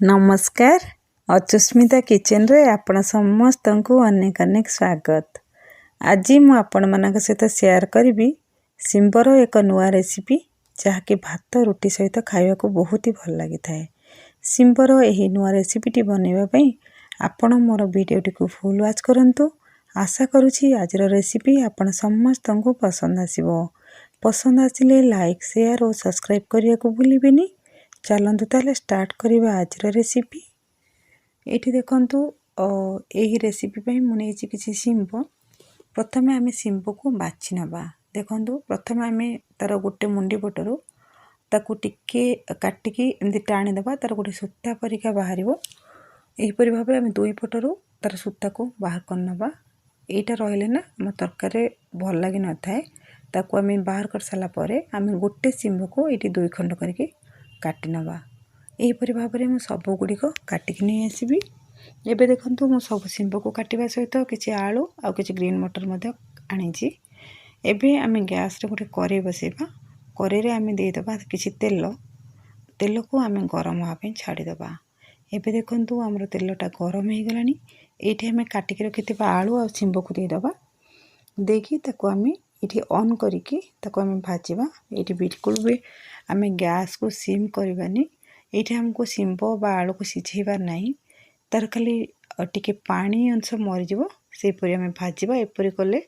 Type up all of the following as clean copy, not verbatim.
नमस्कार अचुस्मिता किचन रे आपण समस्त को अनेक अनेक स्वागत। आज मु आपण मान सहित शेयर करी सिंबर एक नुआ रेसिपी जहाँकि भात रुटी सहित खावा को बहुत ही भल लगी थाए। सिंबर यही नुआ रेसिपीटी बनवाई आपण मोर वीडियोटी को फुल वाच करंतु। आशा करुछि आजर रेसिपी आपण समस्त को पसंद आसीबो। पसंद आसिले लाइक शेयर और सब्सक्राइब करिया को भूलिबेनी। चलतु ताले स्टार्ट करिबा आजर रेसिपी। एठी देखंतु एही रेसिपी पई मु नेछि किछि सिंब। प्रथमे आमे सिंब को बाछि नबा। देखंतु प्रथमे आमे तार गोटे मुंडी पटरु ताकू टिके काटिकी एमति टाणी देबा। तार गोटे सूता परिका बाहरिबो। एही परि भाबरे आमे दुई पटरु तार सूता को बाहर कर नबा। एटा रहिले ना हम तरकारी भल लागि न थाए। ताकू आमे बाहर कर साला परे आमे गोटे सिंब को एठी दुई खंड करके काटी नबा। एही परि भाबरे मु सब गुडी को काटिक नै आसीबी। एबे देखंतु मु सब सिंब को काटिबा सहित किछि आलू आ किछि ग्रीन मटर मध्ये आनिछि। एबे आमे गैस रे गोटे करै बसेबा। करै रे आमे दे दबा किछि तेल को आमे गरम होआ पे छाडी दबा। एबे देखंतु हमर तेलटा गरम हे गलानी। एठी आमे काटिक रखितिबा आलू आ सिंब को दे दबा। देखि ताको आमे इठी ऑन करिके ताको आमे भाजिबा। एठी बिल्कुल भी आमे गैस को सिम करबानी। एठी हमको सिंब बा आलू को सिझेबार नाही। तार खाली टिके पानी अंश मरि जिवो से परि आमे भाजिबा। एपरि कले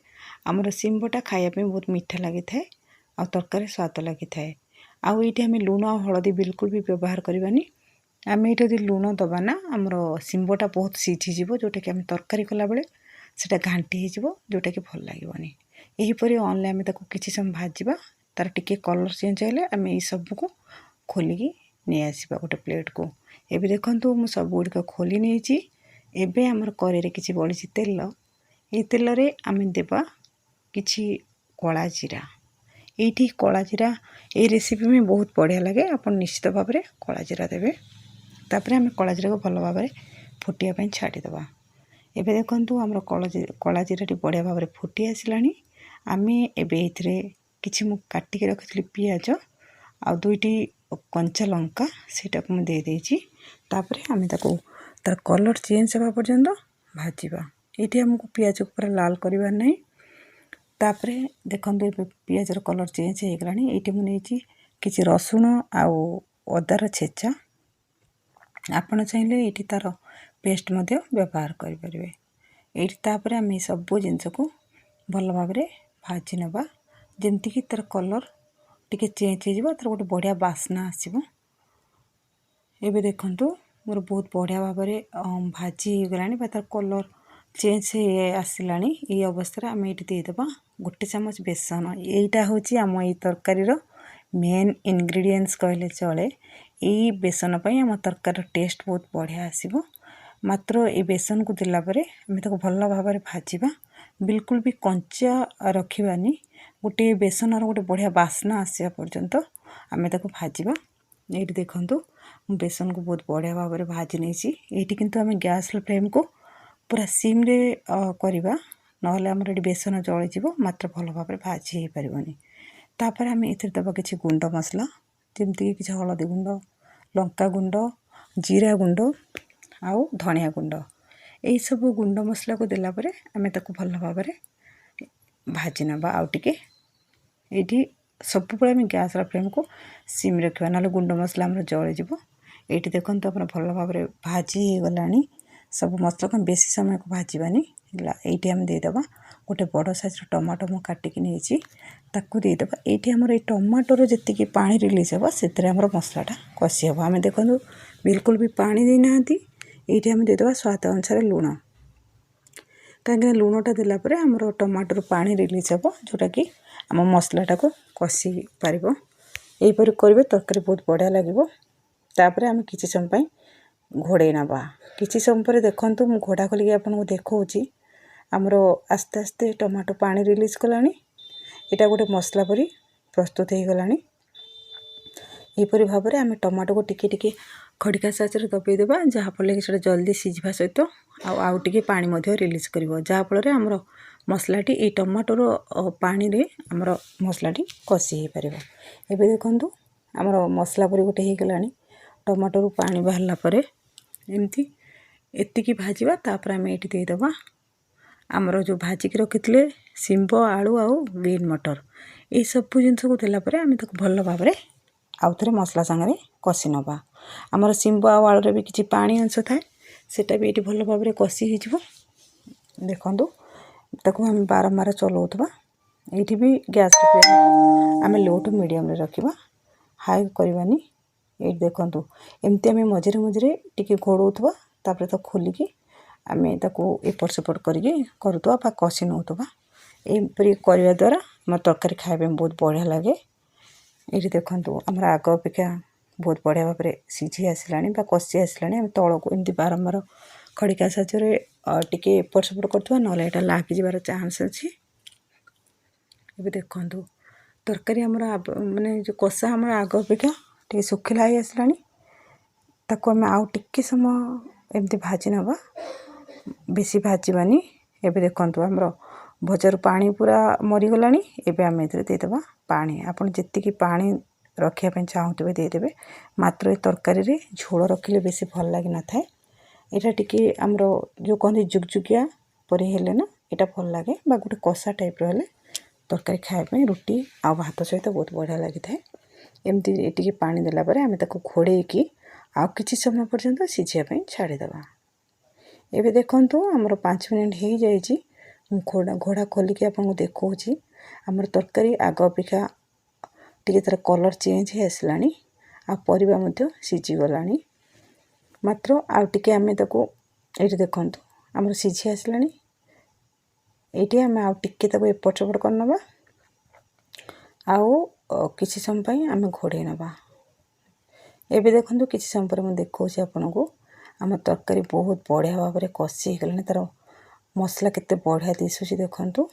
हमर सिंबटा खाया पे बहुत मीठा लागि थाए आ तरकारी स्वाद लागि थाए। आ एठी आमे लूण आ हळदी बिल्कुल भी व्यवहार करबानी। आमे एठी यदि लूण दबा ना हमर सिंबटा बहुत सिझी जिवो जोटा कि आमे तरकारी कला बेले सेटा घांटी हे जिवो जोटा कि भल लागिवनी। एही परि ऑनलाइन आमे ताको किछि सम भाजिबा। तार टिके कलर चेंज हेले आमे ई सब को खोलिकी नै आसीबा गोटे प्लेट को। एबे देखंतु मु सब गुडी को खोली नेछि। एबे हमर करे रे किछि बळिछि तेल। ए तेल रे आमे देबा किछि कळा जीरा। एठी कळा जीरा ए रेसिपी में बहुत बढ़िया लगे। आपण निश्चित भाव रे कळा जीरा देबे। तापरे आमे कळा जीरा को भल भाव रे फुटिया पे छाडी दबा। एबे देखंतु हमर कळा जीरा टी बढ़िया भाव रे फुटी आसिलानी। आमे एबे एथरे किछि मु काटी के रखितली पियाज आ दुईटी कंचा लंका सेटा को दे देछि। तापरे आमे ताको तार कलर चेंज होबा पर्यंत भाजिबा। एठी हमको पियाज को पूरा लाल करबा नै। तापरे देखंतु पियाज रो कलर चेंज हे गलानी। एठी मु नेछि किछि रसुण आ अदार छेचा। आपण चाहिले एठी तार पेस्ट मध्ये व्यवहार करि परिबे। एठी तापरे आमे सब जिंस को भल भाव रे भाजी नबा। जेमति कि तार कलर टिके चेंज हे जिवो। तार गोटे बढ़िया बास्ना आसीबो। एबे देखंतु मोर बहुत बढ़िया भाव रे भाजी हे गलानी बा तार कलर चेंज हे आसिलानी। ए अवस्था रे आमे एठी दे दबा गोटे चम्मच बेसन। एटा होची हम ए तरकारी रो मेन इंग्रेडिएंट्स कहले चले। ए बेसन पई हम तरकारी रो टेस्ट बहुत बढ़िया आसीबो। मात्र ए बेसन को दिला परे आमे ताको भल भाव रे भाजीबा। बिल्कुल भी कंचा रखिबानी। गोटे बेसन रो गोटे बढ़िया बास्ना आसिया पर्यंत आमे ताको भाजीबा। एठी देखंतु बेसन को बहुत बढ़िया भाव रे भाजी नेछि। एठी किंतु आमे गैस फ्लेम को पूरा सिम रे करिबा नहले हमर एठी बेसन जळि जिवो। मात्र भल भाव रे भाजी हे परिबनी। तापर आमे एथि दबा किछि गुंड मसला जेमति कि किछि हळदी गुंड, लंका गुंड, जीरा गुंड आ धनिया गुंड। एई सब गुंड मसला को देला परे आमे ताको भल भाव रे भाजी नबा। आ टिके एठी सब पुरा आमे गैस रा फ्लेम को सिम रखबा नहले गुंड मसला हमर जळि जिवो। एठी देखंतु अपन भल भाव रे भाजी हे गलानी। सब मसला को बेसी समय को भाजीबानी। एठी हम दे दबा गोटे बड़ साइज रो टमाटो मु काटी कि नेछि ताकू दे दबा। एठी हमर ए टमाटो रो जति कि पानी रिलीज होबा सेतरे हमर मसलाटा कसी होबा। आमे देखंतु बिल्कुल भी पानी दे नांती। एठी हम दे दबा स्वाद अनुसार लूण। काहे लूणटा देला परे हमर टमाटो रो पानी रिलीज होबो जोटा कि हम मसलाटा को कसी पारिबो। एई परि करबे तरकारी बहुत बढ़िया लागिबो। तापरे हम किछि सम पई घोड़े नबा। किछि सम परे देखंतु मु घोड़ा खोली आपन को देखौची हमरो आस्ते आस्ते टमाटो पानी रिलीज कलानी। एटा गोटे मसला परि प्रस्तुत हे गलानी। एई परि भाव रे हम टमाटो को टिके टिके खडिका साच रे दबे देबा जहा फले कि सेटा जल्दी सिझबा सहित आउ टिके पानी मध्ये रिलीज करबो। जहा फले रे हमरो मसलाटी ए टमाटो रो पानी रे हमरो मसलाटी कसी हे परिबो। एबे देखंतु हमरो मसला परि गोटे हे गलानी। टमाटो रो पानी बाहरला परे एमती एतिकी भाजवा तापर आम ये देदेबा आमर जो भाजिकी रखी शिंब आलू आउ ग्रीन मटर ये सब जिनस को देलापर आम भल भाव आउ थे मसला सांगे कषि नवा आमर शिंब आलू भी किसी पानी अंश थाए सेटा भी ये भल भाव कषि हो देखु ताको आम बारंबार चलाउथबा ये भी गैस आम लो टू मीडियम रखा हाई करवानी ये देखु एमती आम मझे मझे टी घोड़ौथबा तापर तो खोलिकी आम एपट सेपट करुवा कषि नौथबा यहपरी करने द्वारा आम तरकारी खाया बहुत बढ़िया लगे। ये देखु आमर आग अपेक्षा बहुत बढ़िया भाव में सीझी आसला कषि आसला आम तल को एमती बारंबार खड़िका साहाय्य टे एपट सेपट करवा ना यहाँ लागिजार चान्स अच्छी। ये देखु तरकारी आमर माने जो कषा आमर आग अपेक्षा टे सुखिला ही आसला ताको आम आउ टिके समय एमती भाजी नवा बेसी भाजबानी। एबे देखु आमर भजार पानी पूरा मरीगला एबे आम देदेबा पानी आपन जेतिकी पानी रखापी चाहूबे देदेबे मात्र ये तरकारी झोल रखिले बेसी भल लगी न थाए यहाँ टी आमर जो कहते जुगजुगिया परी हेले ना यहाँ भल लगे बा गोटे कषा टाइप रे तरकारी खायापी रुटी आ भात सहित बहुत बढ़िया लगी थाए। एमती टी पानी देलापर आम घोड़ेकी आउ किसी समय पर्यंत सीझापी छाड़ीदे। एबे देखंतु आमर 5 मिनट हो जाइए घोड़ा खोलिकी आपको देखा आमर तरकारी आग अपेक्षा टी तार कलर चेंज हो आसला आ परिबा मध्य सीझीगला मात्र आउ टे आम ये देखु आमर सीझी आसला ये आम आउ टे एपट सेपट करनवा आउ किसी समय आम घोड़े नवा। एबे देखु किसी समय पर मुझे देखा आपन को आम तरकारी बहुत बढ़िया भाव में कषि होगला तार मसला केते बढ़िया दिशुची देखु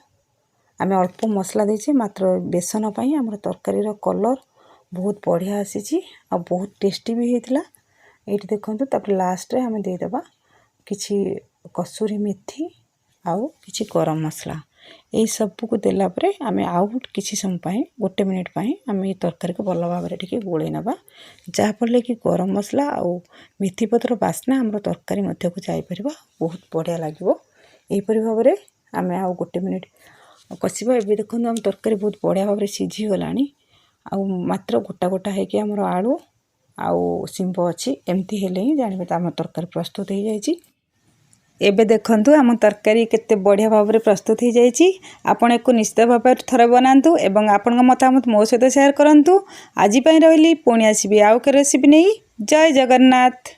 आम अल्प मसला देचे मात्र बेसन पाई आम तरकारी कलर बहुत बढ़िया आसी आ बहुत टेस्टी भी होता। ये देखु तापर लास्ट रे आम देदेबा किछि कसूरी मेथी आउ किछि गरम मसला ये सब को देलापर आम आउ किछि समय गोटे मिनिट आम ये तरकारी को भल भाव में गोले नवा जहाँफल कि गरम मसला आउ मेथी पत्र बास्ना आम तरकारी मध्य को जापर बहुत बढ़िया लगे। यहीपरि भाव में आम आउ गोटे मिनिट कषा ए देखो आम तरकारी बहुत बढ़िया भाव में सीझीगला आउ मात्र गोटा गोटा होमर आलू आउ शिंब अच्छी एमती हेले ही जानवे तो आम तरकारी प्रस्तुत हो जाए। एबे देखंतु आम तरकारी केते बढ़िया भाव में प्रस्तुत हो जाए। आपण एक निश्चित भाव में थरे बनातु एवं आपण मतामत मो सहित शेयर करंतु। आज रही पुणी आसबि आउ के रेसिपी नहीं। जय जगन्नाथ।